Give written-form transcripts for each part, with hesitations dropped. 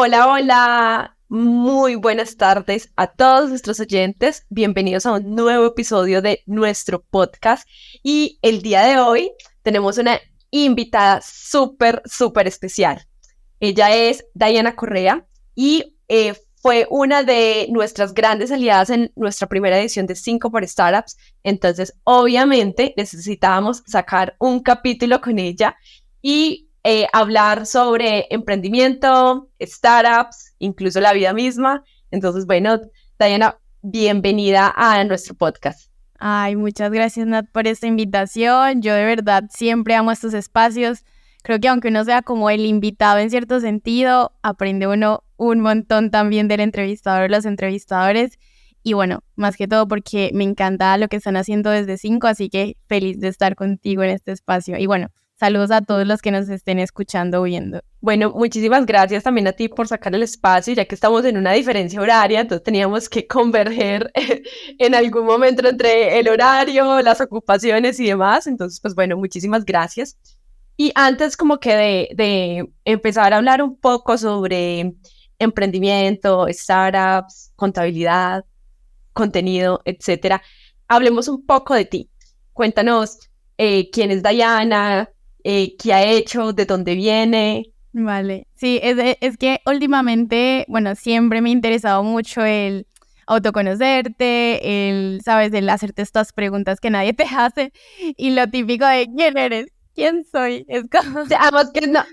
Hola, hola, muy buenas tardes a todos nuestros oyentes. Bienvenidos a un nuevo episodio de nuestro podcast. Y el día de hoy tenemos una invitada súper especial. Ella es Diana Correa y fue una de nuestras grandes aliadas en nuestra primera edición de 5 por Startups. Entonces, obviamente, necesitábamos sacar un capítulo con ella y hablar sobre emprendimiento, startups, incluso la vida misma. Entonces, bueno, Diana, bienvenida a nuestro podcast. Ay, muchas gracias, Nat, por esta invitación. Yo de verdad siempre amo estos espacios. Creo que aunque uno sea como el invitado en cierto sentido, aprende uno un montón también del entrevistador o los entrevistadores. Y bueno, más que todo porque me encanta lo que están haciendo desde 5, así que feliz de estar contigo en este espacio. Y bueno, saludos a todos los que nos estén escuchando o viendo. Bueno, muchísimas gracias también a ti por sacar el espacio, ya que estamos en una diferencia horaria, entonces teníamos que converger en algún momento entre el horario, las ocupaciones y demás. Entonces, pues bueno, muchísimas gracias. Y antes como que de empezar a hablar un poco sobre emprendimiento, startups, contabilidad, contenido, etcétera, hablemos un poco de ti. Cuéntanos quién es Diana, qué ha hecho, de dónde viene. Vale, sí, es que últimamente, bueno, siempre me ha interesado mucho el autoconocerte, sabes, el hacerte estas preguntas que nadie te hace y lo típico de ¿quién eres? ¿Quién soy? Es como... Sí,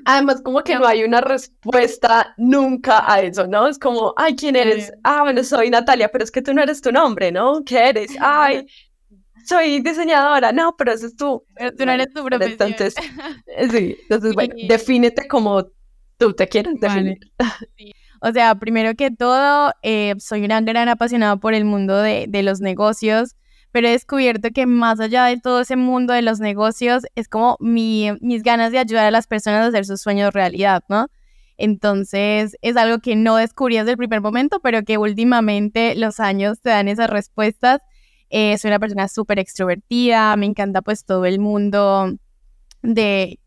además como que no hay una respuesta nunca a eso, ¿no? Es como, ay, ¿quién eres? Ah, bueno, soy Natalia, pero es que tú no eres tu nombre, ¿no? ¿Qué eres? Ay, soy diseñadora, no, pero eso es tú. Pero tú no Bueno, eres tu pero profesión. entonces, sí, entonces, bueno, Sí, defínete como tú te quieres definir. vale. Sí. O sea, primero que todo, soy una gran apasionada por el mundo de los negocios, pero he descubierto que más allá de todo ese mundo de los negocios, es como mis ganas de ayudar a las personas a hacer sus sueños realidad, ¿no? Entonces, es algo que no descubrí desde el primer momento, pero que últimamente los años te dan esas respuestas. Soy una persona súper extrovertida, me encanta pues todo el mundo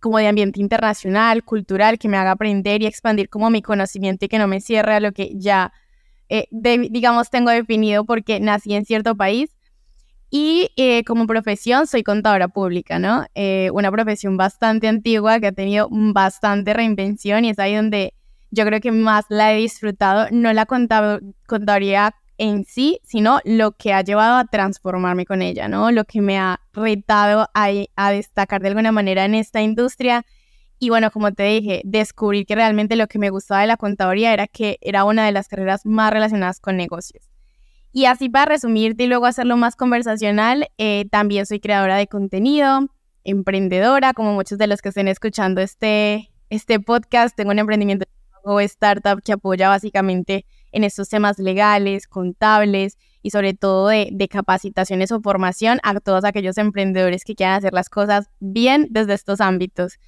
como de ambiente internacional, cultural, que me haga aprender y expandir como mi conocimiento y que no me cierre a lo que ya, digamos, tengo definido porque nací en cierto país. Y como profesión soy contadora pública, ¿no? Una profesión bastante antigua que ha tenido bastante reinvención y es ahí donde yo creo que más la he disfrutado, no la contaduría en sí, sino lo que ha llevado a transformarme con ella, ¿no? Lo que me ha retado a destacar de alguna manera en esta industria. Y bueno, como te dije, descubrir que realmente lo que me gustaba de la contaduría era que era una de las carreras más relacionadas con negocios. Y así para resumirte y luego hacerlo más conversacional, también soy creadora de contenido, emprendedora, como muchos de los que estén escuchando este podcast. Tengo un emprendimiento o startup que apoya básicamente en estos temas legales, contables y sobre todo de capacitaciones o formación a todos aquellos emprendedores que quieran hacer las cosas bien desde estos ámbitos.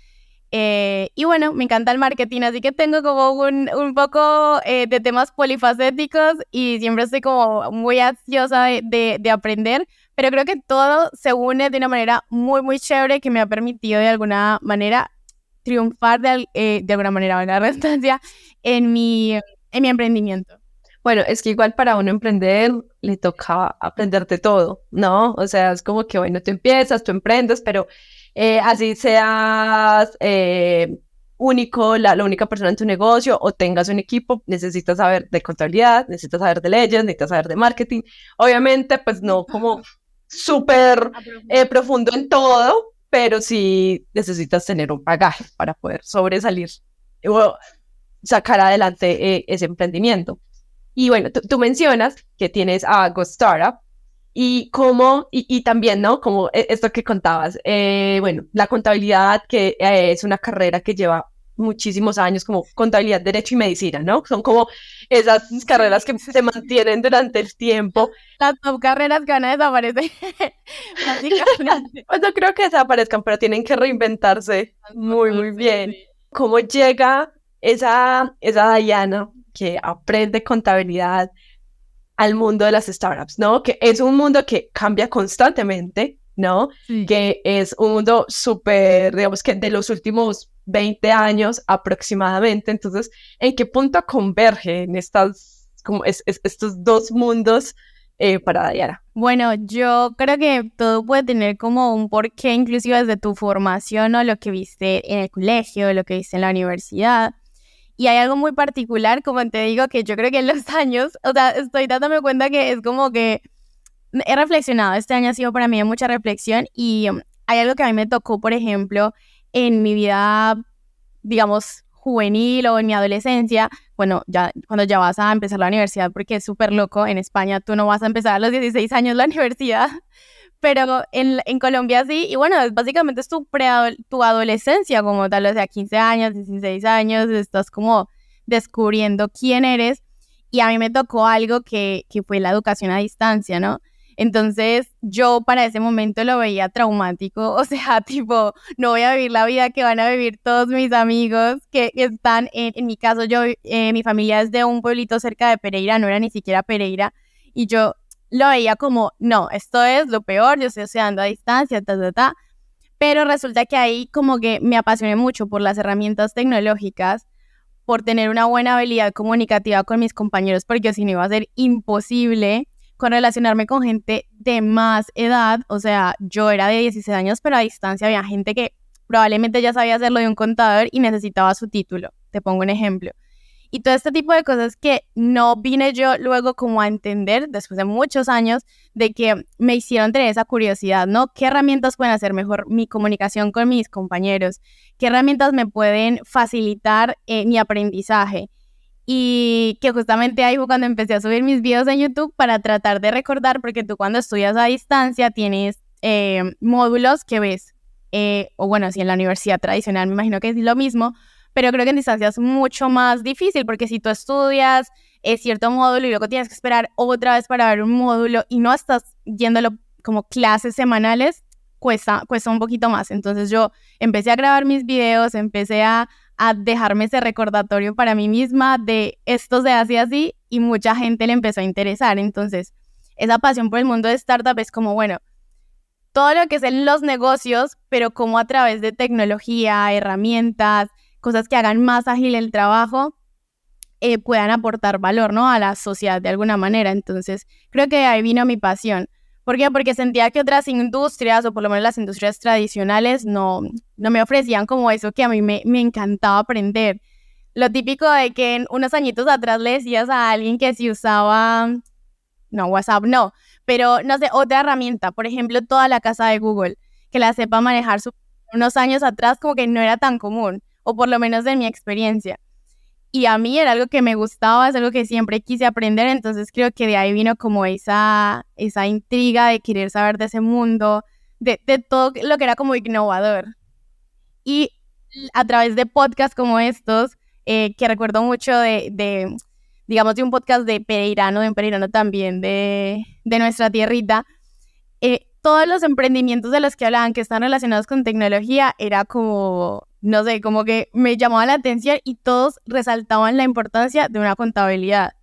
Y bueno, me encanta el marketing, así que tengo como un poco de temas polifacéticos y siempre estoy como muy ansiosa de aprender, pero creo que todo se une de una manera muy chévere que me ha permitido de alguna manera triunfar de alguna manera, valga la redundancia, en mi emprendimiento. Bueno, es que igual para uno emprender le toca aprender de todo, ¿no? O sea, es como que, bueno, tú empiezas, tú emprendes, pero así seas único, la única persona en tu negocio o tengas un equipo, necesitas saber de contabilidad, necesitas saber de leyes, necesitas saber de marketing. Obviamente, pues no como súper profundo en todo, pero sí necesitas tener un bagaje para poder sobresalir o sacar adelante ese emprendimiento. Y bueno, tú mencionas que tienes a Go Startup y cómo, y también, ¿no? Como esto que contabas, bueno, la contabilidad, que es una carrera que lleva muchísimos años, como contabilidad, derecho y medicina, ¿no? Son como esas carreras que se mantienen durante el tiempo. Las top carreras que van a desaparecer, básicamente. Pues no creo que desaparezcan, pero tienen que reinventarse muy bien. ¿Cómo llega esa Diana que aprende contabilidad al mundo de las startups, ¿no? Que es un mundo que cambia constantemente, ¿no? Sí. Que es un mundo súper, digamos que de los últimos 20 años aproximadamente. Entonces, ¿en qué punto convergen estos dos mundos para Diana? Bueno, yo creo que todo puede tener como un porqué, inclusive desde tu formación o lo que viste en el colegio, lo que viste en la universidad. Y hay algo muy particular, como te digo, que yo creo que en los años, o sea, estoy dándome cuenta que es como que he reflexionado. Este año ha sido para mí de mucha reflexión y hay algo que a mí me tocó, por ejemplo, en mi vida, digamos, juvenil o en mi adolescencia. Bueno, ya cuando ya vas a empezar la universidad, porque es súper loco, en España tú no vas a empezar a los 16 años la universidad, pero en Colombia sí, y bueno, básicamente es tu adolescencia como tal, o sea, 15 años, 16 años, estás como descubriendo quién eres, y a mí me tocó algo que fue la educación a distancia, ¿no? Entonces yo para ese momento lo veía traumático, o sea, tipo, no voy a vivir la vida que van a vivir todos mis amigos que están, en mi caso, mi familia es de un pueblito cerca de Pereira, no era ni siquiera Pereira, y yo lo veía como, no, esto es lo peor, yo estoy estudiando a distancia, pero resulta que ahí como que me apasioné mucho por las herramientas tecnológicas, por tener una buena habilidad comunicativa con mis compañeros, porque si no iba a ser imposible con relacionarme con gente de más edad. O sea, yo era de 16 años, pero a distancia había gente que probablemente ya sabía hacerlo de un contador y necesitaba su título. Te pongo un ejemplo. Y todo este tipo de cosas que no vine yo luego como a entender después de muchos años, de que me hicieron tener esa curiosidad, ¿no? ¿Qué herramientas pueden hacer mejor mi comunicación con mis compañeros? ¿Qué herramientas me pueden facilitar mi aprendizaje? Y que justamente ahí fue cuando empecé a subir mis videos en YouTube para tratar de recordar, porque tú cuando estudias a distancia tienes módulos que ves, o bueno, si en la universidad tradicional me imagino que es lo mismo, pero creo que en distancia es mucho más difícil, porque si tú estudias cierto módulo y luego tienes que esperar otra vez para ver un módulo y no estás yéndolo como clases semanales, cuesta un poquito más. Entonces yo empecé a grabar mis videos, empecé a dejarme ese recordatorio para mí misma de esto se hace así, y mucha gente le empezó a interesar. Entonces esa pasión por el mundo de startup es como, bueno, todo lo que es en los negocios, pero como a través de tecnología, herramientas, cosas que hagan más ágil el trabajo, puedan aportar valor, ¿no?, a la sociedad de alguna manera. Entonces, creo que ahí vino mi pasión. ¿Por qué? Porque sentía que otras industrias, o por lo menos las industrias tradicionales, no me ofrecían como eso que a mí me encantaba aprender. Lo típico de que en unos añitos atrás le decías a alguien que si usaba, no, WhatsApp no, pero no sé, otra herramienta, por ejemplo, toda la casa de Google, que la sepa manejar unos años atrás como que no era tan común, o por lo menos en mi experiencia. Y a mí era algo que me gustaba, es algo que siempre quise aprender, entonces creo que de ahí vino como esa intriga de querer saber de ese mundo, de todo lo que era como innovador. Y a través de podcasts como estos, que recuerdo mucho digamos, de un podcast de un pereirano también de nuestra tierrita, todos los emprendimientos de los que hablaban que están relacionados con tecnología era como, no sé, como que me llamaba la atención, y todos resaltaban la importancia de una contabilidad,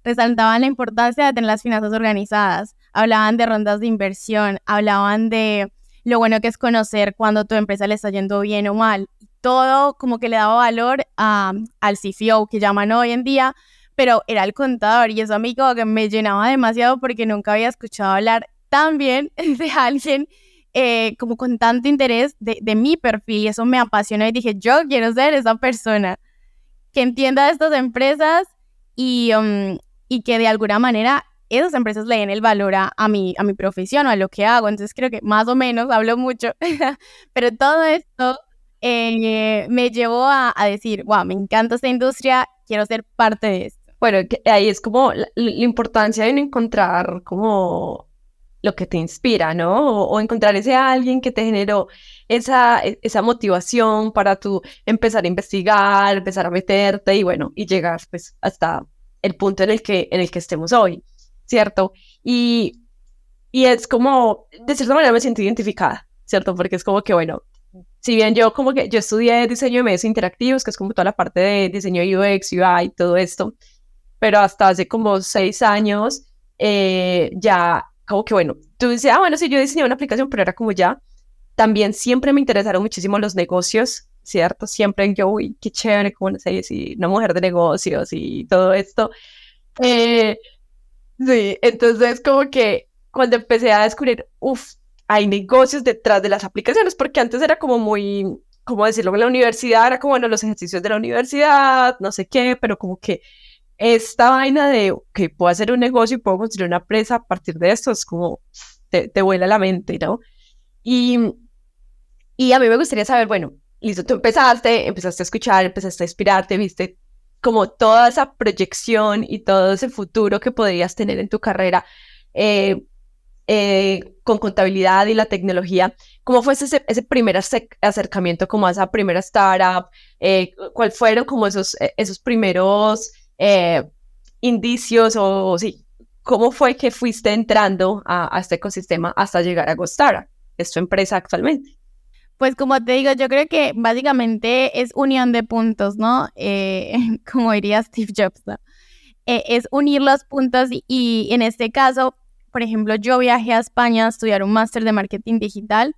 resaltaban la importancia de tener las finanzas organizadas, hablaban de rondas de inversión, hablaban de lo bueno que es conocer cuando tu empresa le está yendo bien o mal. Todo como que le daba valor al CFO que llaman hoy en día, pero era el contador, y eso a mí como que me llenaba demasiado, porque nunca había escuchado hablar tan bien de alguien como con tanto interés de mi perfil, y eso me apasionó y dije, yo quiero ser esa persona que entienda de estas empresas y que de alguna manera esas empresas le den el valor a mi profesión o a lo que hago. Entonces creo que más o menos hablo mucho, pero todo esto me llevó a decir, wow, me encanta esta industria, quiero ser parte de esto. Bueno, ahí es como la importancia de no encontrar como lo que te inspira, ¿no? O encontrar ese alguien que te generó esa motivación para tú empezar a investigar, empezar a meterte y bueno, y llegar pues hasta el punto en el que estemos hoy, ¿cierto? Y es como, de cierta manera me siento identificada, ¿cierto? Porque es como que, bueno, si bien yo como que yo estudié diseño de medios interactivos, que es como toda la parte de diseño UX, UI y todo esto, pero hasta hace como 6 años ya como que bueno, tú dices, bueno, sí, yo diseñé una aplicación, pero era como ya, también siempre me interesaron muchísimo los negocios, ¿cierto? Siempre yo, uy, qué chévere, como no sé, si una mujer de negocios y todo esto. Eh, sí, entonces como que cuando empecé a descubrir, uff, hay negocios detrás de las aplicaciones, porque antes era como muy, ¿cómo decirlo? En la universidad era como, bueno, los ejercicios de la universidad, no sé qué, pero como que esta vaina de que puedo hacer un negocio y puedo construir una empresa a partir de esto es como te vuela la mente, ¿no? Y, y a mí me gustaría saber, bueno, listo, tú empezaste a escuchar, empezaste a inspirarte, viste como toda esa proyección y todo ese futuro que podrías tener en tu carrera eh, con contabilidad y la tecnología. ¿Cómo fue ese primer acercamiento como a esa primera startup? ¿Cuál fueron como esos primeros indicios o sí? ¿Cómo fue que fuiste entrando a este ecosistema hasta llegar a Gostara? Es tu empresa actualmente. Pues como te digo, yo creo que básicamente es unión de puntos, ¿no? Como diría Steve Jobs, ¿no? Es unir los puntos y en este caso, por ejemplo, yo viajé a España a estudiar un máster de marketing digital.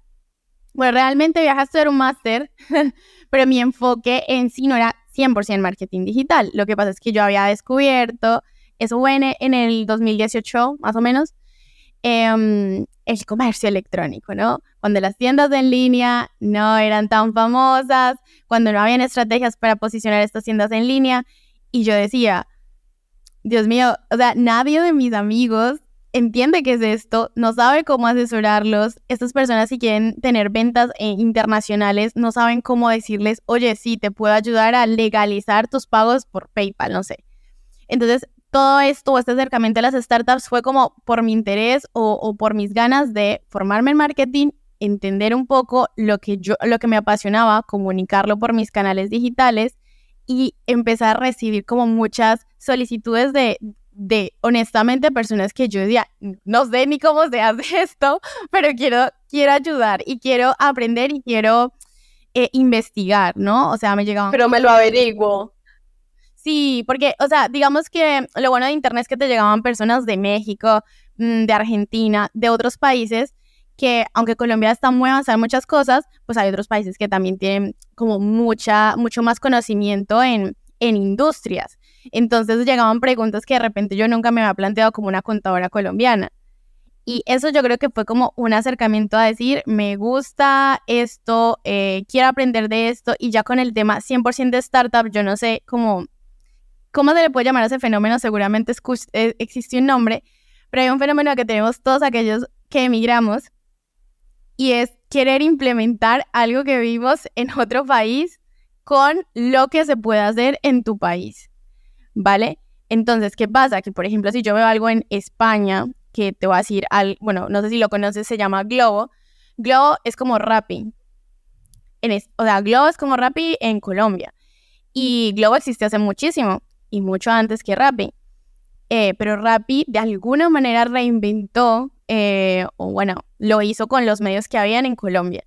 Bueno, realmente viajé a estudiar un máster, pero mi enfoque en sí no era 100% marketing digital. Lo que pasa es que yo había descubierto, eso fue en el 2018 más o menos, el comercio electrónico, ¿no? Cuando las tiendas en línea no eran tan famosas, cuando no habían estrategias para posicionar estas tiendas en línea, y yo decía, Dios mío, o sea, nadie de mis amigos entiende qué es esto, no sabe cómo asesorarlos. Estas personas si quieren tener ventas internacionales no saben cómo decirles, oye, sí, te puedo ayudar a legalizar tus pagos por PayPal, no sé. Entonces, todo esto, este acercamiento a las startups fue como por mi interés o por mis ganas de formarme en marketing, entender un poco lo que me apasionaba, comunicarlo por mis canales digitales y empezar a recibir como muchas solicitudes de honestamente personas que yo decía, no sé ni cómo se hace esto, pero quiero ayudar y quiero aprender y quiero investigar, ¿no? O sea, me llegaban... Pero me lo averiguo. Sí, porque, o sea, digamos que lo bueno de internet es que te llegaban personas de México, de Argentina, de otros países, que aunque Colombia está muy avanzada en muchas cosas, pues hay otros países que también tienen como mucho más conocimiento en industrias. Entonces llegaban preguntas que de repente yo nunca me había planteado como una contadora colombiana. Y eso yo creo que fue como un acercamiento a decir, me gusta esto, quiero aprender de esto, y ya con el tema 100% de startup, yo no sé cómo se le puede llamar a ese fenómeno, seguramente existe un nombre, pero hay un fenómeno que tenemos todos aquellos que emigramos y es querer implementar algo que vivimos en otro país con lo que se puede hacer en tu país, ¿vale? Entonces, ¿qué pasa? Que, por ejemplo, si yo veo algo en España, que te voy a decir, bueno, no sé si lo conoces, se llama Globo. Globo es como Rappi. O sea, Globo es como Rappi en Colombia. Y Globo existe hace muchísimo y mucho antes que Rappi. Pero Rappi de alguna manera reinventó, o bueno, lo hizo con los medios que habían en Colombia.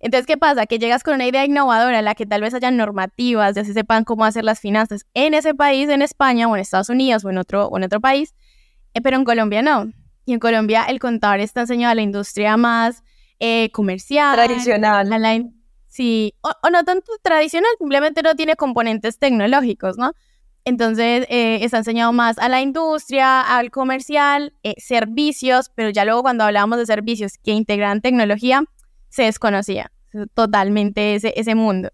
Entonces, ¿qué pasa? Que llegas con una idea innovadora en la que tal vez hayan normativas, ya se sepan cómo hacer las finanzas en ese país, en España o en Estados Unidos o en otro país, pero en Colombia no. Y en Colombia el contador está enseñado a la industria más comercial, Tradicional. sí, o no tanto tradicional, simplemente no tiene componentes tecnológicos, ¿no? Entonces, está enseñado más a la industria, al comercial, servicios, pero ya luego cuando hablábamos de servicios que integran tecnología, se desconocía totalmente ese mundo.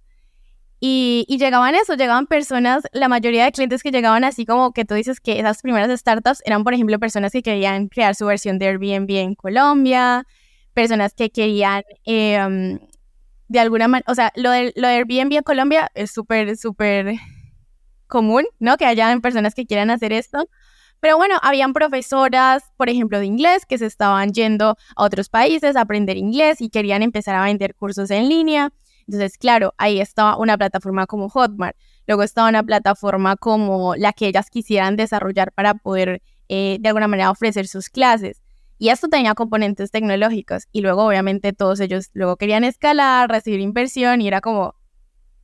Y llegaban personas, la mayoría de clientes que llegaban así como que tú dices que esas primeras startups eran, por ejemplo, personas que querían crear su versión de Airbnb en Colombia, personas que querían, de alguna manera, o sea, lo de Airbnb en Colombia es súper, súper común, ¿no? Que hayan personas que quieran hacer esto. Pero bueno, habían profesoras, por ejemplo, de inglés, que se estaban yendo a otros países a aprender inglés y querían empezar a vender cursos en línea. Entonces, claro, ahí estaba una plataforma como Hotmart. Luego estaba una plataforma como la que ellas quisieran desarrollar para poder, de alguna manera, ofrecer sus clases. Y esto tenía componentes tecnológicos. Y luego, obviamente, todos ellos luego querían escalar, recibir inversión y era como,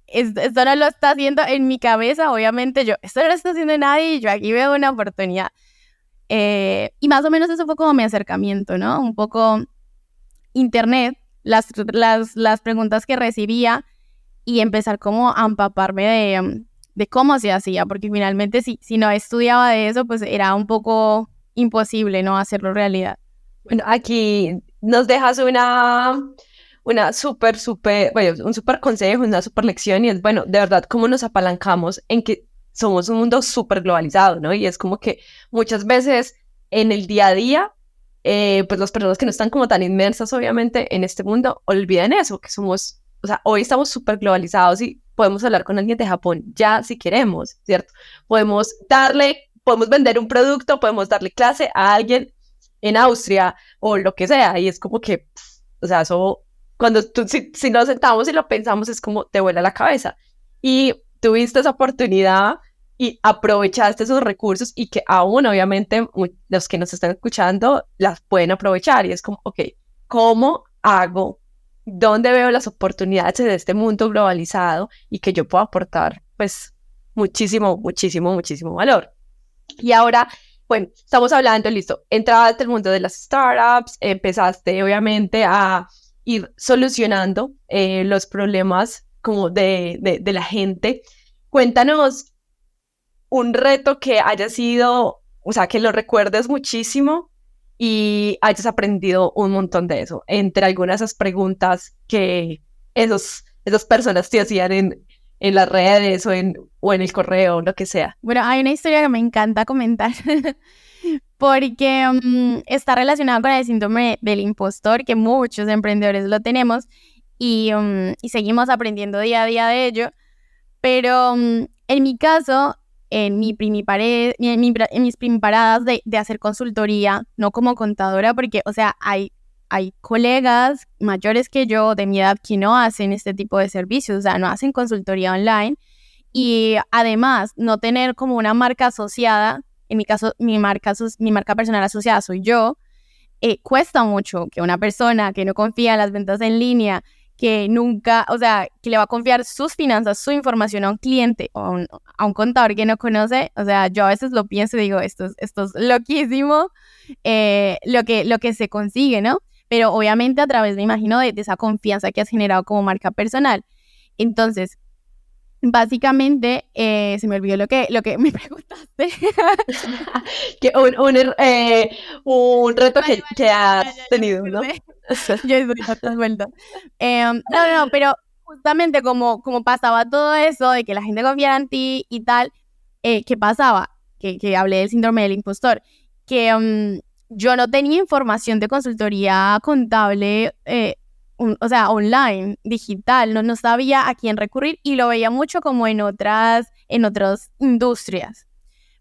esto no lo está haciendo en mi cabeza, obviamente esto no lo está haciendo nadie y yo aquí veo una oportunidad. Y más o menos eso fue como mi acercamiento, ¿no? Un poco internet, las preguntas que recibía y empezar como a empaparme de cómo se hacía, porque finalmente si no estudiaba de eso, pues era un poco imposible, ¿no? Hacerlo realidad. Bueno, aquí nos dejas una bueno, un súper consejo, una súper lección y es, bueno, de verdad, cómo nos apalancamos en que somos un mundo súper globalizado, ¿no? Y es como que muchas veces en el día a día, pues las personas que no están como tan inmersas, obviamente, en este mundo, olvidan eso, que somos, o sea, hoy estamos súper globalizados y podemos hablar con alguien de Japón ya si queremos, ¿cierto? Podemos vender un producto, podemos darle clase a alguien en Austria o lo que sea, y es como que, o sea, eso, cuando si nos sentamos y lo pensamos, es como te vuela la cabeza. Y tuviste esa oportunidad y aprovechaste esos recursos y que aún, obviamente, los que nos están escuchando las pueden aprovechar. Y es como, ok, ¿cómo hago? ¿Dónde veo las oportunidades de este mundo globalizado y que yo puedo aportar, pues, muchísimo, muchísimo, muchísimo valor? Y ahora, bueno, estamos hablando, listo, entraste al mundo de las startups, empezaste obviamente a ir solucionando los problemas como de la gente. Cuéntanos un reto que haya sido, o sea, que lo recuerdes muchísimo y hayas aprendido un montón de eso, entre algunas de esas preguntas que esas personas te hacían en las redes o en el correo, lo que sea. Bueno, hay una historia que me encanta comentar porque está relacionada con el síndrome del impostor, que muchos emprendedores lo tenemos y seguimos aprendiendo día a día de ello. Pero en mi caso, en mis primiparadas de hacer consultoría, no como contadora, porque, o sea, hay colegas mayores que yo de mi edad que no hacen este tipo de servicios, o sea, no hacen consultoría online. Y además, no tener como una marca asociada, en mi caso, mi marca personal asociada soy yo, cuesta mucho que una persona que no confía en las ventas en línea, que nunca, o sea, que le va a confiar sus finanzas, su información a un cliente o a un contador que no conoce, o sea, yo a veces lo pienso y digo, esto es loquísimo, lo que se consigue, ¿no? Pero obviamente a través, me imagino, de esa confianza que has generado como marca personal. Entonces, básicamente, se me olvidó lo que me preguntaste. Que un reto que has Ya tenido, me ¿no? acordé. Yo estoy tantas vueltas. No, pero justamente como pasaba todo eso, de que la gente confiara en ti y tal, ¿qué pasaba? Que hablé del síndrome del impostor, que yo no tenía información de consultoría contable, o sea, online, digital, no sabía a quién recurrir y lo veía mucho como en otras industrias,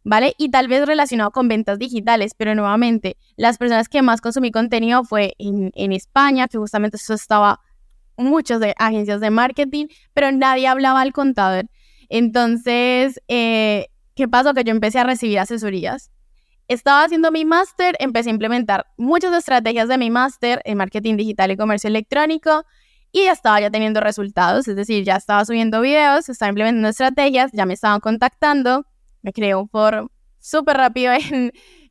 ¿vale? Y tal vez relacionado con ventas digitales, pero nuevamente, las personas que más consumí contenido fue en España, que justamente eso estaba muchas de agencias de marketing, pero nadie hablaba al contador. Entonces, ¿qué pasó? Que yo empecé a recibir asesorías. Estaba haciendo mi máster, empecé a implementar muchas estrategias de mi máster en marketing digital y comercio electrónico y estaba ya teniendo resultados, es decir, ya estaba subiendo videos, estaba implementando estrategias, ya me estaban contactando, me creé un foro súper rápido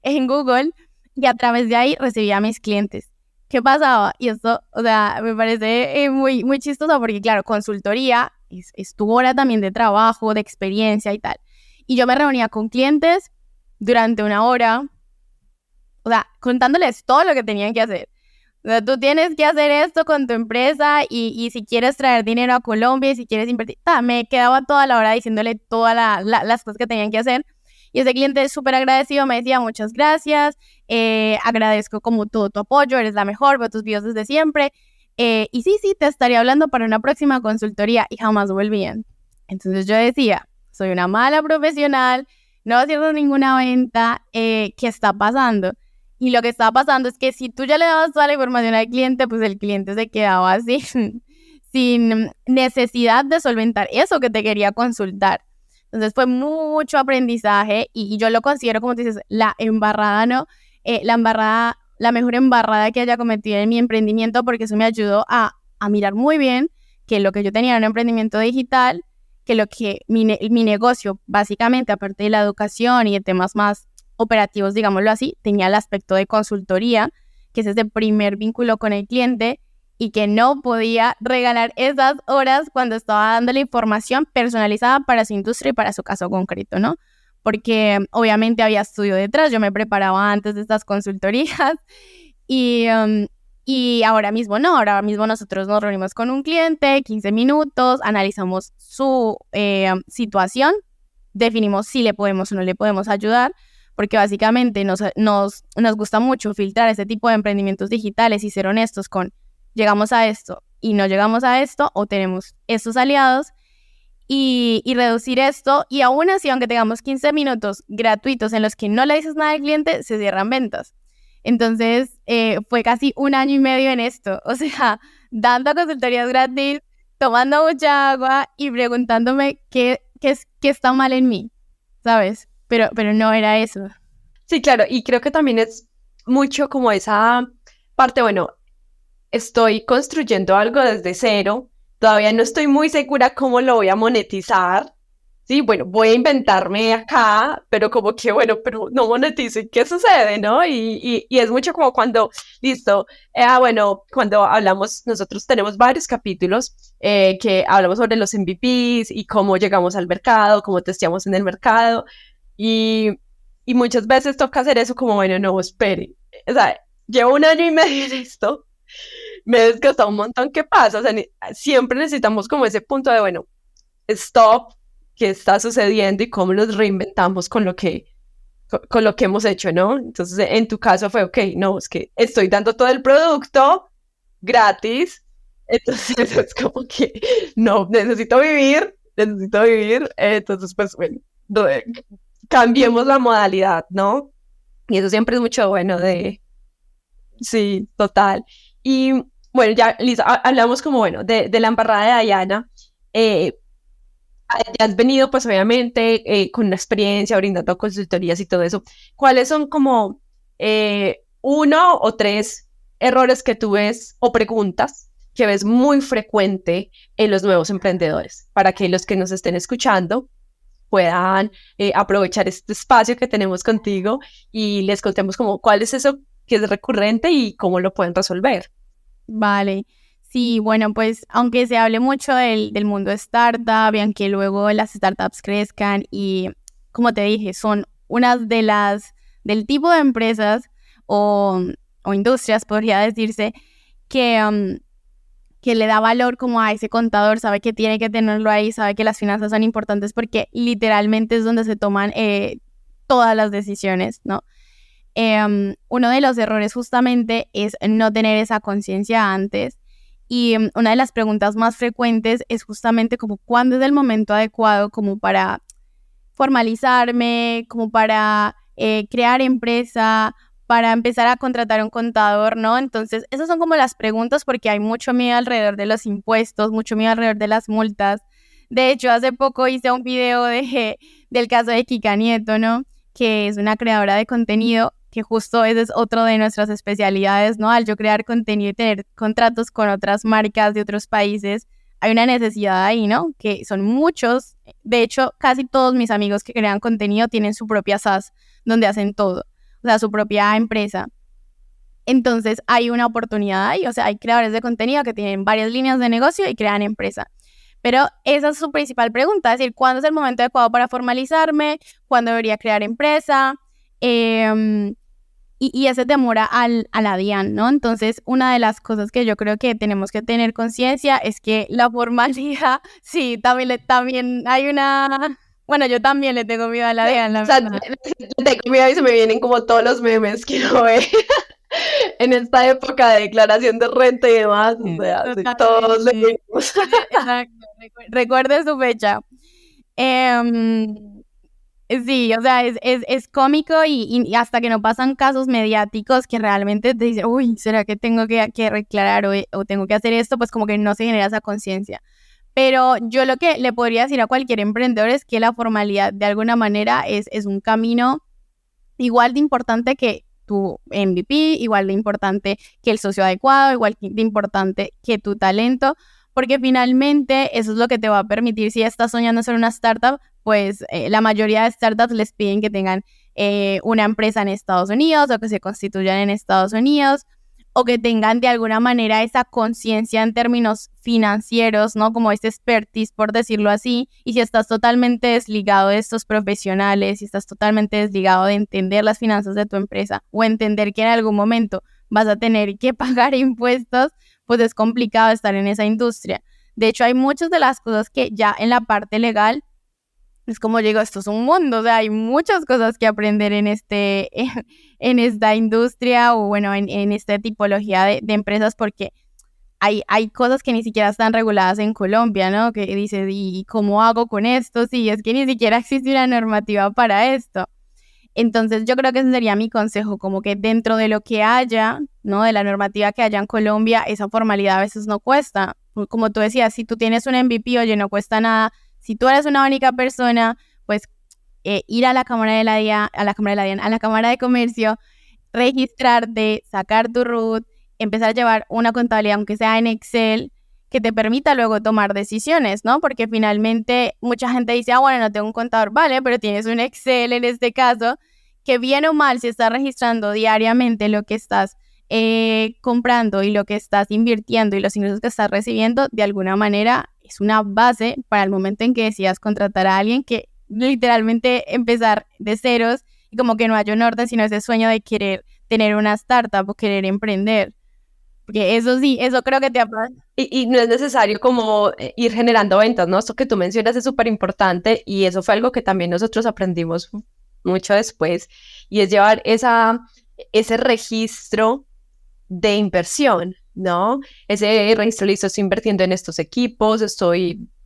en Google y a través de ahí recibía a mis clientes. ¿Qué pasaba? Y esto, o sea, me parece muy, muy chistoso porque, claro, consultoría es tu hora también de trabajo, de experiencia y tal. Y yo me reunía con clientes durante una hora, o sea, contándoles todo lo que tenían que hacer. O sea, tú tienes que hacer esto con tu empresa y si quieres traer dinero a Colombia y si quieres invertir, me quedaba toda la hora diciéndole todas las cosas que tenían que hacer. Y ese cliente súper agradecido me decía, muchas gracias, agradezco como todo tu apoyo, eres la mejor, veo tus videos desde siempre. Y sí, te estaría hablando para una próxima consultoría y jamás volvían. Entonces yo decía, soy una mala profesional, no cierro ninguna venta, ¿qué está pasando? Y lo que estaba pasando es que si tú ya le dabas toda la información al cliente, pues el cliente se quedaba así, sin necesidad de solventar eso que te quería consultar. Entonces fue mucho aprendizaje y yo lo considero, como tú dices, la embarrada, ¿no? La mejor embarrada que haya cometido en mi emprendimiento, porque eso me ayudó a mirar muy bien que lo que yo tenía era un emprendimiento digital, que lo que mi negocio, básicamente, aparte de la educación y de temas más operativos, digámoslo así, tenía el aspecto de consultoría, que es ese primer vínculo con el cliente, y que no podía regalar esas horas cuando estaba dando la información personalizada para su industria y para su caso concreto, ¿no? Porque obviamente había estudio detrás, yo me preparaba antes de estas consultorías y, y ahora mismo no, ahora mismo nosotros nos reunimos con un cliente, 15 minutos, analizamos su situación, definimos si le podemos o no le podemos ayudar, porque básicamente nos gusta mucho filtrar este tipo de emprendimientos digitales y ser honestos con llegamos a esto y no llegamos a esto o tenemos estos aliados y reducir esto y aún así, aunque tengamos 15 minutos gratuitos en los que no le dices nada al cliente, se cierran ventas. Entonces fue casi 1 año y medio en esto, o sea, dando consultorías gratis, tomando mucha agua y preguntándome qué está mal en mí, ¿sabes? Pero no era eso. Sí, claro, y creo que también es mucho como esa parte, bueno, estoy construyendo algo desde cero, todavía no estoy muy segura cómo lo voy a monetizar. Sí, bueno, voy a inventarme acá, pero como que, bueno, pero no monetizo, ¿y qué sucede, no? Y es mucho como cuando, listo, bueno, cuando hablamos, nosotros tenemos varios capítulos que hablamos sobre los MVPs y cómo llegamos al mercado, cómo testeamos en el mercado, y, y muchas veces toca hacer eso como, bueno, no, espere, o sea, llevo 1 año y medio en esto, me he desgastado un montón, ¿qué pasa? O sea, siempre necesitamos como ese punto de, bueno, stop, qué está sucediendo y cómo nos reinventamos con lo que hemos hecho, ¿no? Entonces, en tu caso fue, ok, no, es que estoy dando todo el producto gratis, entonces es como que, no, necesito vivir, entonces, pues, bueno, cambiemos la modalidad, ¿no? Y eso siempre es mucho bueno sí, total. Y bueno, ya, Lisa, hablamos como, bueno, de la embarrada de Dayana. Eh, ya has venido, pues obviamente, con una experiencia brindando consultorías y todo eso. ¿Cuáles son como 1 o 3 errores que tú ves o preguntas que ves muy frecuente en los nuevos emprendedores? Para que los que nos estén escuchando puedan aprovechar este espacio que tenemos contigo y les contemos como cuál es eso que es recurrente y cómo lo pueden resolver. Vale. Sí, bueno, pues aunque se hable mucho del mundo startup, vean que luego las startups crezcan y, como te dije, son unas del tipo de empresas o industrias, podría decirse, que le da valor como a ese contador, sabe que tiene que tenerlo ahí, sabe que las finanzas son importantes porque literalmente es donde se toman todas las decisiones, ¿no? Uno de los errores justamente es no tener esa conciencia antes y una de las preguntas más frecuentes es justamente como cuándo es el momento adecuado como para formalizarme, como para crear empresa, para empezar a contratar un contador, ¿no? Entonces, esas son como las preguntas porque hay mucho miedo alrededor de los impuestos, mucho miedo alrededor de las multas. De hecho, hace poco hice un video del caso de Kika Nieto, ¿no? Que es una creadora de contenido, que justo ese es otro de nuestras especialidades, ¿no? Al yo crear contenido y tener contratos con otras marcas de otros países, hay una necesidad ahí, ¿no? Que son muchos. De hecho, casi todos mis amigos que crean contenido tienen su propia SaaS, donde hacen todo, o sea, su propia empresa. Entonces, hay una oportunidad ahí, o sea, hay creadores de contenido que tienen varias líneas de negocio y crean empresa. Pero esa es su principal pregunta, es decir, ¿cuándo es el momento adecuado para formalizarme? ¿Cuándo debería crear empresa? Y ese temor a la DIAN, ¿no? Entonces, una de las cosas que yo creo que tenemos que tener conciencia es que la formalidad, sí, también hay una... Bueno, yo también le tengo miedo a la DIAN, la O sea, verdad. tengo miedo y se me vienen como todos los memes que uno ve en esta época de declaración de renta y demás. O sea, sí, todos le Totalmente. Exacto. Recuerde su fecha. Em, sí, o sea, es cómico y hasta que no pasan casos mediáticos que realmente te dicen, uy, ¿será que tengo que declarar o tengo que hacer esto? Pues como que no se genera esa conciencia. Pero yo lo que le podría decir a cualquier emprendedor es que la formalidad de alguna manera es un camino igual de importante que tu MVP, igual de importante que el socio adecuado, igual de importante que tu talento, porque finalmente eso es lo que te va a permitir, si estás soñando ser una startup, pues la mayoría de startups les piden que tengan una empresa en Estados Unidos o que se constituyan en Estados Unidos o que tengan de alguna manera esa conciencia en términos financieros, ¿no? Como ese expertise, por decirlo así. Y si estás totalmente desligado de estos profesionales, si estás totalmente desligado de entender las finanzas de tu empresa o entender que en algún momento vas a tener que pagar impuestos, pues es complicado estar en esa industria. De hecho, hay muchas de las cosas que ya en la parte legal, es como digo, esto es un mundo, o sea, hay muchas cosas que aprender en en esta industria o bueno, en esta tipología de empresas, porque hay cosas que ni siquiera están reguladas en Colombia, ¿no? Que dices, ¿y cómo hago con esto? Sí, es que ni siquiera existe una normativa para esto. Entonces yo creo que ese sería mi consejo, como que dentro de lo que haya, ¿no? De la normativa que haya en Colombia, esa formalidad a veces no cuesta. Como tú decías, si tú tienes un MVP, oye, no cuesta nada. Si tú eres una única persona, pues ir a la Cámara de la DIAN, a la Cámara de Comercio, registrarte, sacar tu RUT, empezar a llevar una contabilidad, aunque sea en Excel, que te permita luego tomar decisiones, ¿no? Porque finalmente mucha gente dice, bueno, no tengo un contador, vale, pero tienes un Excel en este caso, que bien o mal, si estás registrando diariamente lo que estás comprando y lo que estás invirtiendo y los ingresos que estás recibiendo, de alguna manera es una base para el momento en que decidas contratar a alguien, que literalmente empezar de ceros y como que no haya un orden, sino ese sueño de querer tener una startup o querer emprender. Porque eso sí, eso creo que te apaga. Y no es necesario como ir generando ventas, ¿no? Esto que tú mencionas es súper importante y eso fue algo que también nosotros aprendimos mucho después y es llevar ese registro de inversión, ¿no? Ese registro, listo, estoy invirtiendo en estos equipos,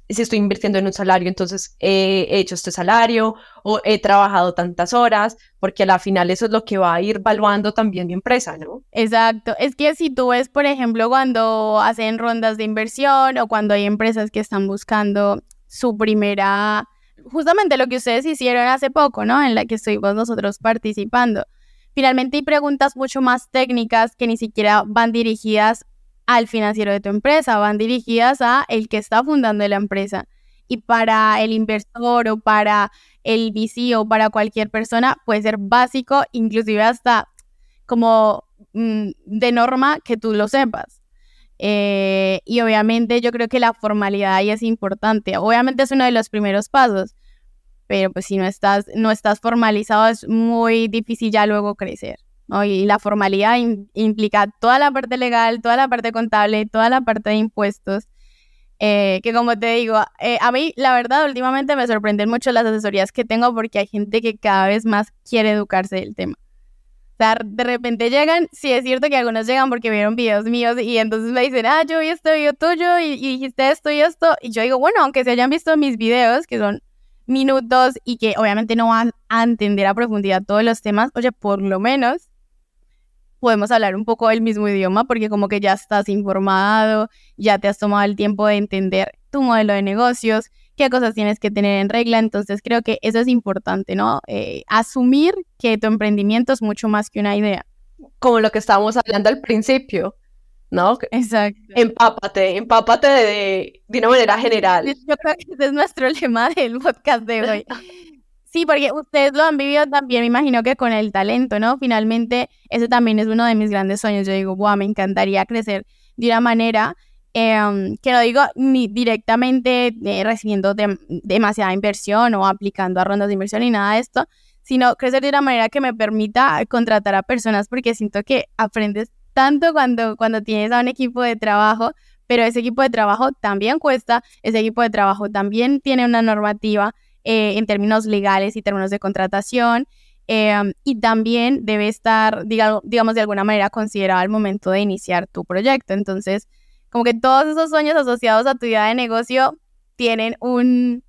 si estoy invirtiendo en un salario, entonces he hecho este salario o he trabajado tantas horas, porque a la final eso es lo que va a ir valuando también mi empresa, ¿no? Exacto. Es que si tú ves, por ejemplo, cuando hacen rondas de inversión o cuando hay empresas que están buscando su primera, justamente lo que ustedes hicieron hace poco, ¿no? En la que estuvimos nosotros participando. Finalmente hay preguntas mucho más técnicas que ni siquiera van dirigidas al financiero de tu empresa, van dirigidas a el que está fundando la empresa. Y para el inversor o para el VC o para cualquier persona puede ser básico, inclusive hasta como de norma que tú lo sepas. Y obviamente yo creo que la formalidad ahí es importante. Obviamente es uno de los primeros pasos, pero pues si no estás formalizado es muy difícil ya luego crecer, ¿no? Y la formalidad implica toda la parte legal, toda la parte contable, toda la parte de impuestos, que como te digo, a mí la verdad últimamente me sorprenden mucho las asesorías que tengo porque hay gente que cada vez más quiere educarse del tema. O sea, de repente llegan, sí es cierto que algunos llegan porque vieron videos míos y entonces me dicen, yo vi este video tuyo y dijiste esto y esto, y yo digo, bueno, aunque se hayan visto mis videos, que son minutos y que obviamente no van a entender a profundidad todos los temas, oye, por lo menos podemos hablar un poco el mismo idioma porque como que ya estás informado, ya te has tomado el tiempo de entender tu modelo de negocios, qué cosas tienes que tener en regla. Entonces creo que eso es importante, ¿no? Asumir que tu emprendimiento es mucho más que una idea. Como lo que estábamos hablando al principio, ¿no? Exacto. Empápate de una manera general. Yo creo que ese es nuestro lema del podcast de hoy. Sí, porque ustedes lo han vivido también, me imagino que con el talento, ¿no? Finalmente, ese también es uno de mis grandes sueños. Yo digo, me encantaría crecer de una manera que no digo ni directamente recibiendo demasiada inversión o aplicando a rondas de inversión ni nada de esto, sino crecer de una manera que me permita contratar a personas porque siento que aprendes tanto cuando tienes a un equipo de trabajo, pero ese equipo de trabajo también cuesta, ese equipo de trabajo también tiene una normativa en términos legales y términos de contratación, y también debe estar, digamos, de alguna manera considerado al momento de iniciar tu proyecto. Entonces, como que todos esos sueños asociados a tu idea de negocio tienen un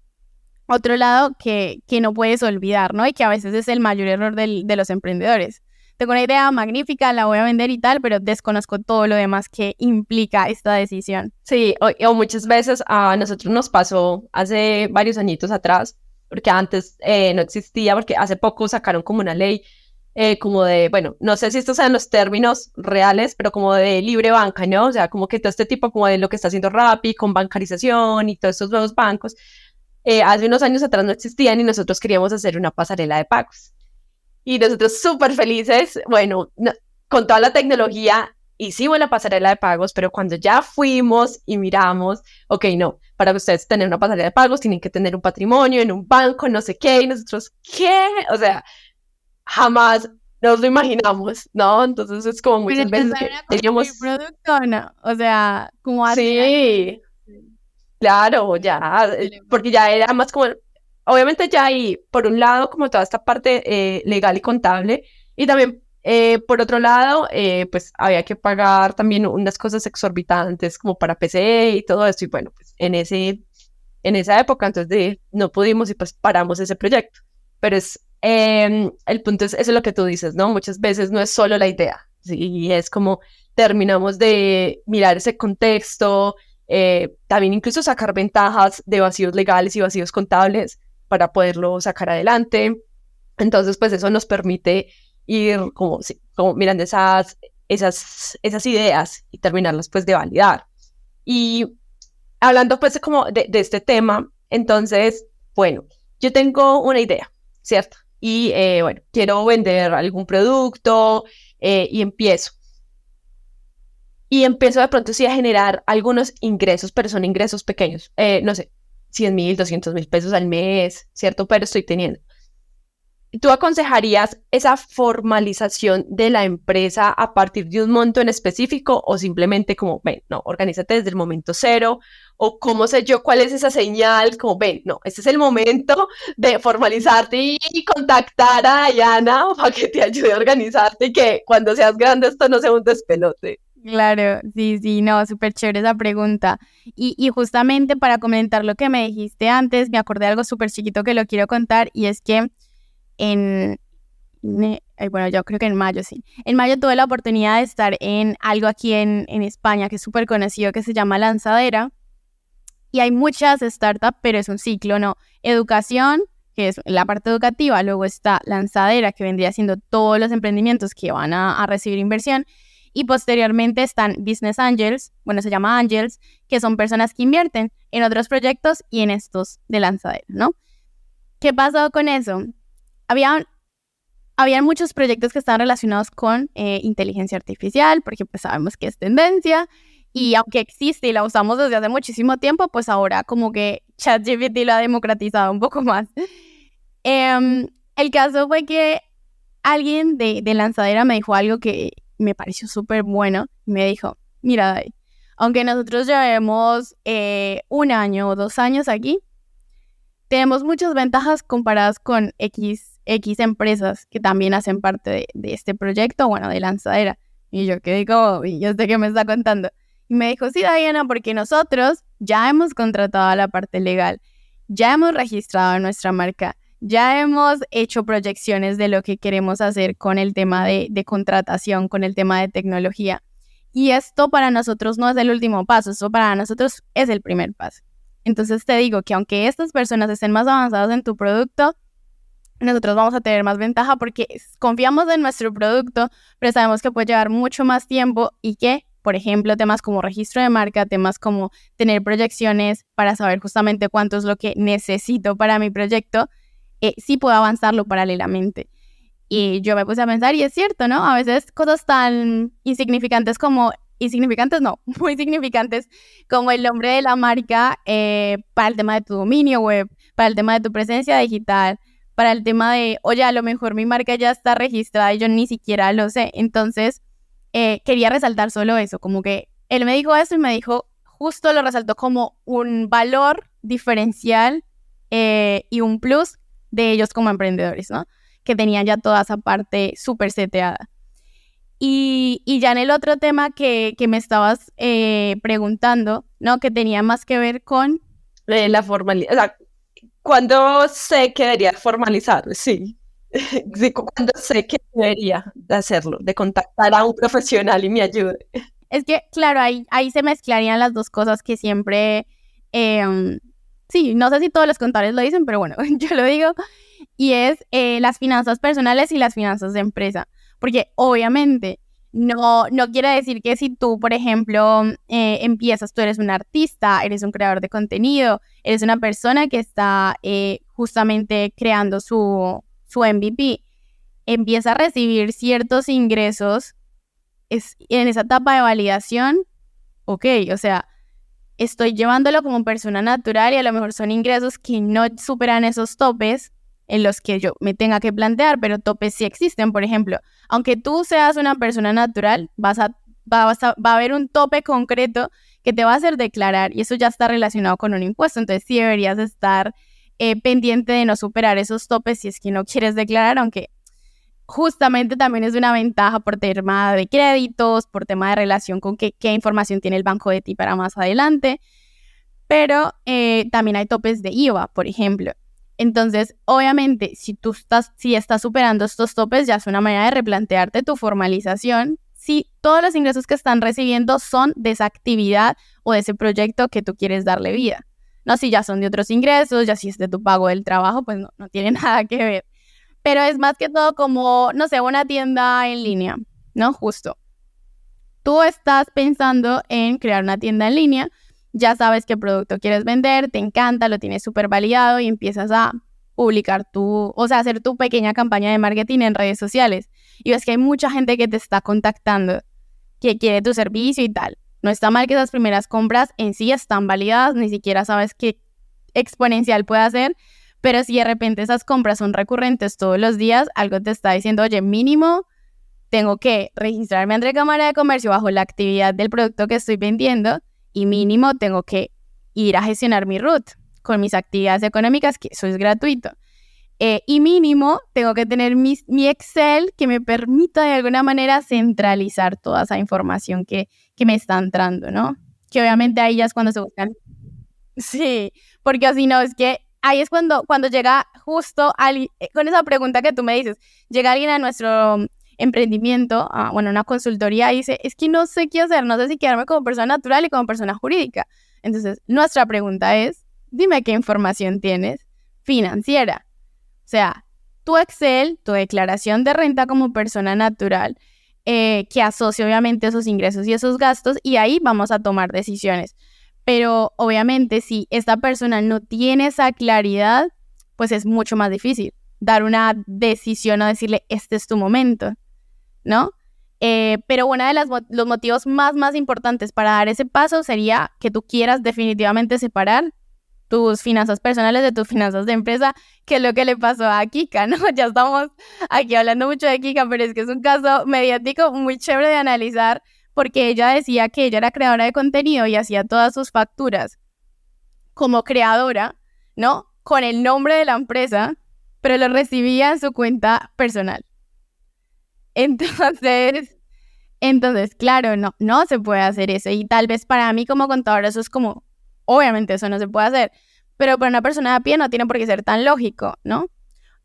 otro lado que no puedes olvidar, ¿no? Y que a veces es el mayor error de los emprendedores. Tengo una idea magnífica, la voy a vender y tal, pero desconozco todo lo demás que implica esta decisión. Sí, o muchas veces a nosotros nos pasó hace varios añitos atrás, porque antes no existía, porque hace poco sacaron como una ley como de, bueno, no sé si estos sean los términos reales, pero como de libre banca, ¿no? O sea, como que todo este tipo como de lo que está haciendo Rappi con bancarización y todos estos nuevos bancos, hace unos años atrás no existían y nosotros queríamos hacer una pasarela de pagos. Y nosotros súper felices, bueno, con toda la tecnología hicimos la pasarela de pagos, pero cuando ya fuimos y miramos, ok, no, para que ustedes tener una pasarela de pagos tienen que tener un patrimonio en un banco, no sé qué, y nosotros, ¿qué? O sea, jamás nos lo imaginamos, ¿no? Entonces es como Pero muchas ya veces saben que a construir teníamos, producto, ¿no? O sea, como hacer algo. sí, claro, ya, porque ya era más como, obviamente ya hay, por un lado, como toda esta parte legal y contable, y también, por otro lado, pues había que pagar también unas cosas exorbitantes como para PC y todo esto, y bueno, pues en esa época, entonces no pudimos y pues paramos ese proyecto, pero el punto es, eso es lo que tú dices, ¿no? Muchas veces no es solo la idea, ¿sí? Es como terminamos de mirar ese contexto, también incluso sacar ventajas de vacíos legales y vacíos contables para poderlo sacar adelante. Entonces, pues eso nos permite ir como, sí, como mirando esas ideas y terminarlas pues de validar. Y hablando pues como de este tema, entonces, bueno, yo tengo una idea, ¿cierto? Y bueno, quiero vender algún producto y empiezo de pronto sí a generar algunos ingresos, pero son ingresos pequeños, no sé, 100.000, 200.000 pesos al mes, ¿cierto? Pero estoy teniendo. ¿Tú aconsejarías esa formalización de la empresa a partir de un monto en específico o simplemente como, ven, no, organízate desde el momento cero? ¿O cómo sé yo cuál es esa señal? Como, ven, no, este es el momento de formalizarte y contactar a Diana para que te ayude a organizarte y que cuando seas grande esto no sea un despelote. Claro, sí, sí, no, súper chévere esa pregunta. Y justamente para comentar lo que me dijiste antes, me acordé de algo súper chiquito que lo quiero contar y es que en, bueno, yo creo que en mayo, sí. En mayo tuve la oportunidad de estar en algo aquí en España que es súper conocido que se llama Lanzadera y hay muchas startups, pero es un ciclo, ¿no? Educación, que es la parte educativa, luego está Lanzadera, que vendría siendo todos los emprendimientos que van a recibir inversión y posteriormente están Business Angels, bueno, se llama Angels, que son personas que invierten en otros proyectos y en estos de Lanzadera, ¿no? ¿Qué pasó con eso? Habían muchos proyectos que estaban relacionados con inteligencia artificial, porque pues sabemos que es tendencia, y aunque existe y la usamos desde hace muchísimo tiempo, pues ahora como que ChatGPT lo ha democratizado un poco más. El caso fue que alguien de Lanzadera me dijo algo que me pareció súper bueno. Me dijo, mira, Dai, aunque nosotros llevemos 1 año o 2 años aquí, tenemos muchas ventajas comparadas con X empresas que también hacen parte de este proyecto, bueno, de Lanzadera. Y yo quedé como, ¿y yo sé qué me está contando? Y me dijo, sí, Diana, porque nosotros ya hemos contratado a la parte legal, ya hemos registrado nuestra marca, ya hemos hecho proyecciones de lo que queremos hacer con el tema de contratación, con el tema de tecnología. Y esto para nosotros no es el último paso, esto para nosotros es el primer paso. Entonces te digo que aunque estas personas estén más avanzadas en tu producto, nosotros vamos a tener más ventaja porque confiamos en nuestro producto, pero sabemos que puede llevar mucho más tiempo y que, por ejemplo, temas como registro de marca, temas como tener proyecciones para saber justamente cuánto es lo que necesito para mi proyecto, sí puedo avanzarlo paralelamente. Y yo me puse a pensar, y es cierto, ¿no? A veces cosas tan insignificantes como, insignificantes no, muy significantes como el nombre de la marca para el tema de tu dominio web, para el tema de tu presencia digital, para el tema de, oye, a lo mejor mi marca ya está registrada y yo ni siquiera lo sé. Entonces, quería resaltar solo eso, como que él me dijo eso y me dijo, justo lo resaltó como un valor diferencial y un plus de ellos como emprendedores, ¿no? Que tenían ya toda esa parte súper seteada. Y ya en el otro tema que me estabas preguntando, ¿no? Que tenía más que ver con... La formalidad, o sea, ¿cuándo sé que debería formalizar? Sí. Sí, cuando sé que debería de hacerlo, de contactar a un profesional y me ayude. Es que, claro, ahí se mezclarían las dos cosas que siempre... sí, no sé si todos los contadores lo dicen, pero bueno, yo lo digo. Y es las finanzas personales y las finanzas de empresa. Porque obviamente no quiere decir que si tú, por ejemplo, empiezas, tú eres un artista, eres un creador de contenido, eres una persona que está justamente creando su MVP, empieza a recibir ciertos ingresos es en esa etapa de validación, ok, o sea, estoy llevándolo como persona natural y a lo mejor son ingresos que no superan esos topes en los que yo me tenga que plantear, pero topes sí existen. Por ejemplo, aunque tú seas una persona natural, va a haber un tope concreto que te va a hacer declarar y eso ya está relacionado con un impuesto. Entonces sí deberías estar pendiente de no superar esos topes si es que no quieres declarar, aunque justamente también es una ventaja por tema de créditos, por tema de relación con qué información tiene el banco de ti para más adelante, pero también hay topes de IVA, por ejemplo. Entonces, obviamente, si estás superando estos topes, ya es una manera de replantearte tu formalización si todos los ingresos que están recibiendo son de esa actividad o de ese proyecto que tú quieres darle vida. No, si ya son de otros ingresos, ya si es de tu pago del trabajo, pues no tiene nada que ver. Pero es más que todo como, no sé, una tienda en línea, ¿no? Justo. Tú estás pensando en crear una tienda en línea, ya sabes qué producto quieres vender, te encanta, lo tienes súper validado y empiezas a publicar hacer tu pequeña campaña de marketing en redes sociales. Y ves que hay mucha gente que te está contactando, que quiere tu servicio y tal. No está mal que esas primeras compras en sí están validadas, ni siquiera sabes qué exponencial puede hacer, pero si de repente esas compras son recurrentes todos los días, algo te está diciendo, oye, mínimo tengo que registrarme ante Cámara de Comercio bajo la actividad del producto que estoy vendiendo y mínimo tengo que ir a gestionar mi RUT con mis actividades económicas, que eso es gratuito. Y mínimo tengo que tener mi Excel que me permita de alguna manera centralizar toda esa información que me está entrando, ¿no? Que obviamente ahí ya es cuando se buscan. Sí, porque así no, es que ahí es cuando llega justo alguien, con esa pregunta que tú me dices, llega alguien a nuestro emprendimiento, una consultoría y dice, es que no sé qué hacer, no sé si quedarme como persona natural y como persona jurídica. Entonces, nuestra pregunta es, dime qué información tienes financiera. O sea, tu Excel, tu declaración de renta como persona natural, que asocia obviamente esos ingresos y esos gastos, y ahí vamos a tomar decisiones. Pero obviamente si esta persona no tiene esa claridad, pues es mucho más difícil dar una decisión o decirle, este es tu momento, ¿no? Pero uno de los motivos más importantes para dar ese paso sería que tú quieras definitivamente separar tus finanzas personales de tus finanzas de empresa, que es lo que le pasó a Kika, ¿no? Ya estamos aquí hablando mucho de Kika, pero es que es un caso mediático muy chévere de analizar, porque ella decía que ella era creadora de contenido y hacía todas sus facturas como creadora, ¿no? Con el nombre de la empresa, pero lo recibía en su cuenta personal. Entonces, claro, no se puede hacer eso. Y tal vez para mí como contadora eso es como, obviamente eso no se puede hacer, pero para una persona de a pie no tiene por qué ser tan lógico, ¿no?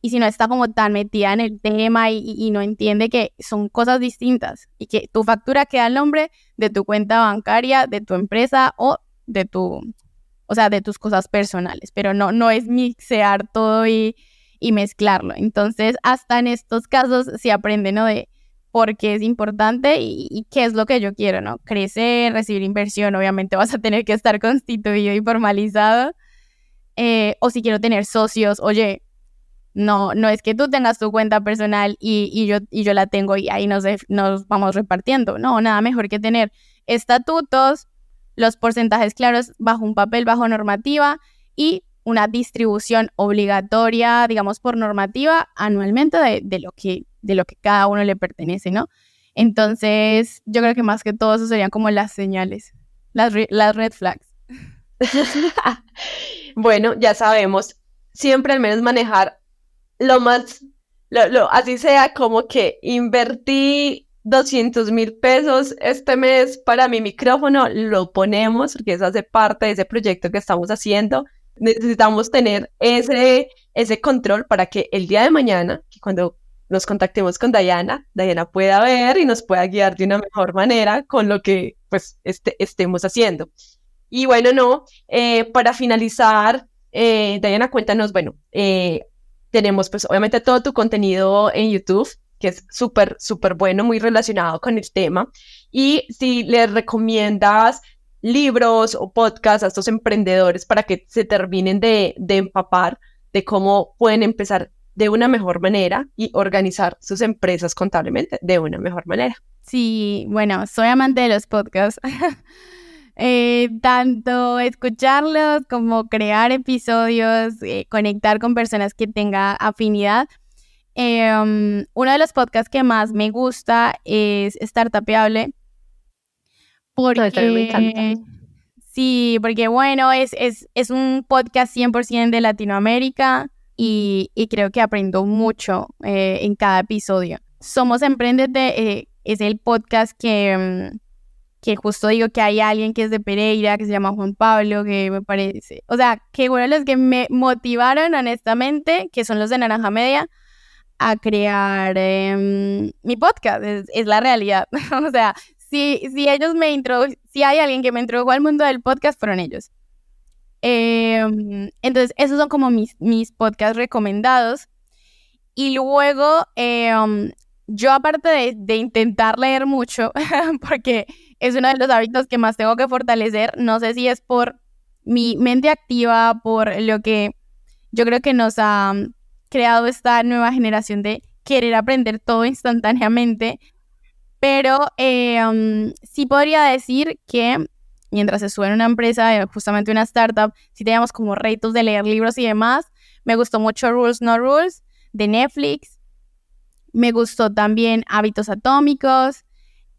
Y si no está como tan metida en el tema y no entiende que son cosas distintas y que tu factura queda el nombre de tu cuenta bancaria, de tu empresa o de tus cosas personales, pero no es mixear todo y mezclarlo. Entonces, hasta en estos casos se aprende, ¿no? De por qué es importante y qué es lo que yo quiero, ¿no? Crecer, recibir inversión, obviamente vas a tener que estar constituido y formalizado. O si quiero tener socios, oye, no es que tú tengas tu cuenta personal y yo la tengo y ahí nos vamos repartiendo. No, nada mejor que tener estatutos, los porcentajes claros bajo un papel, bajo normativa y una distribución obligatoria, digamos, por normativa anualmente de lo que cada uno le pertenece, ¿no? Entonces, yo creo que más que todo eso serían como las señales, las red flags. Bueno, ya sabemos, siempre al menos manejar así sea como que invertí 200,000 pesos este mes para mi micrófono, lo ponemos porque eso hace parte de ese proyecto que estamos haciendo. Necesitamos tener ese control para que el día de mañana, que cuando nos contactemos con Diana pueda ver y nos pueda guiar de una mejor manera con lo que pues estemos haciendo. Y bueno, para finalizar, Diana, cuéntanos, tenemos pues obviamente todo tu contenido en YouTube, que es súper, súper bueno, muy relacionado con el tema. Y si les recomiendas libros o podcasts a estos emprendedores para que se terminen de empapar de cómo pueden empezar de una mejor manera y organizar sus empresas contablemente de una mejor manera. Sí, bueno, soy amante de los podcasts. Tanto escucharlos como crear episodios, conectar con personas que tengan afinidad. Uno de los podcasts que más me gusta es Startupeable, También me encanta. porque sí, porque bueno, es un podcast 100% de Latinoamérica y creo que aprendo mucho en cada episodio. Somos Emprendete es el podcast que justo digo que hay alguien que es de Pereira, que se llama Juan Pablo, que me parece, o sea, que uno de los que me motivaron honestamente, que son los de Naranja Media, a crear mi podcast, es la realidad. O sea, si ellos si hay alguien que me introdujo al mundo del podcast, fueron ellos. Entonces, esos son como mis podcasts recomendados. Y luego, yo aparte de intentar leer mucho, porque es uno de los hábitos que más tengo que fortalecer, no sé si es por mi mente activa, por lo que yo creo que nos ha creado esta nueva generación de querer aprender todo instantáneamente, pero sí podría decir que mientras estuve en una empresa, justamente una startup, sí teníamos como retos de leer libros y demás. Me gustó mucho Rules No Rules de Netflix, me gustó también Hábitos Atómicos,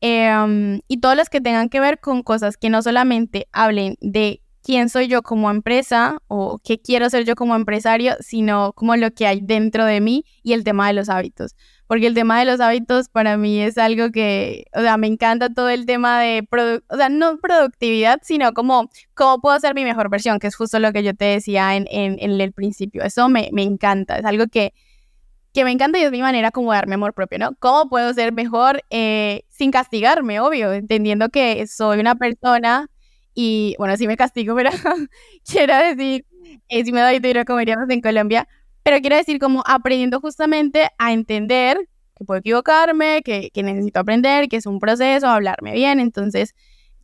y todos los que tengan que ver con cosas que no solamente hablen de quién soy yo como empresa o qué quiero ser yo como empresario, sino como lo que hay dentro de mí y el tema de los hábitos. Porque el tema de los hábitos para mí es algo que, o sea, me encanta todo el tema de, o sea, no productividad, sino como cómo puedo ser mi mejor versión, que es justo lo que yo te decía en el principio. Eso me encanta, es algo que me encanta y es mi manera como de darme amor propio, ¿no? ¿Cómo puedo ser mejor sin castigarme, obvio? Entendiendo que soy una persona y, bueno, sí me castigo, pero quiero decir, sí me doy duro, como diríamos en Colombia, pero quiero decir como aprendiendo justamente a entender que puedo equivocarme, que necesito aprender, que es un proceso, hablarme bien, entonces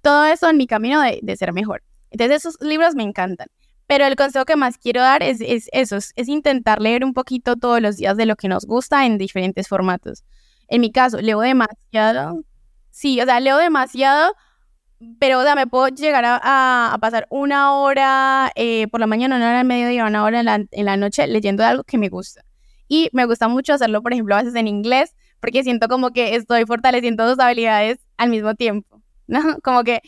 todo eso en mi camino de ser mejor. Entonces esos libros me encantan. Pero el consejo que más quiero dar es eso, es intentar leer un poquito todos los días de lo que nos gusta en diferentes formatos. En mi caso, leo demasiado. Sí, o sea, leo demasiado, pero o sea, me puedo llegar a pasar una hora por la mañana, una hora al mediodía, una hora en la noche leyendo algo que me gusta. Y me gusta mucho hacerlo, por ejemplo, a veces en inglés, porque siento como que estoy fortaleciendo dos habilidades al mismo tiempo, ¿no? Como que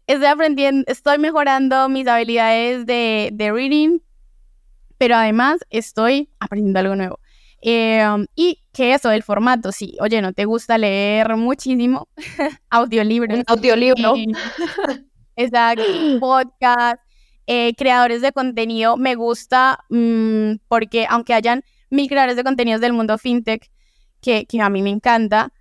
estoy aprendiendo, estoy mejorando mis habilidades de reading, pero además estoy aprendiendo algo nuevo. Y que eso del formato, sí, oye, ¿no te gusta leer muchísimo? Audiolibros. Un audiolibro. Exacto, podcast, creadores de contenido, me gusta porque aunque hayan 1000 creadores de contenidos del mundo fintech, que a mí me encanta,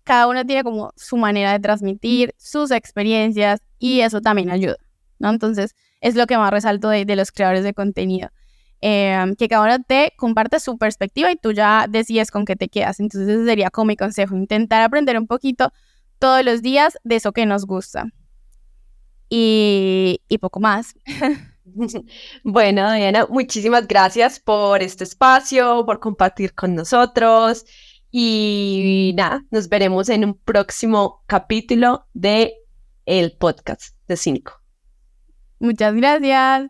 cada uno tiene como su manera de transmitir sus experiencias y eso también ayuda, ¿no? Entonces, es lo que más resalto de los creadores de contenido. Que cada uno te comparte su perspectiva y tú ya decides con qué te quedas. Entonces, ese sería como mi consejo, intentar aprender un poquito todos los días de eso que nos gusta. Y poco más. Bueno, Diana, muchísimas gracias por este espacio, por compartir con nosotros y nada, nos veremos en un próximo capítulo de el podcast de Cínico. Muchas gracias.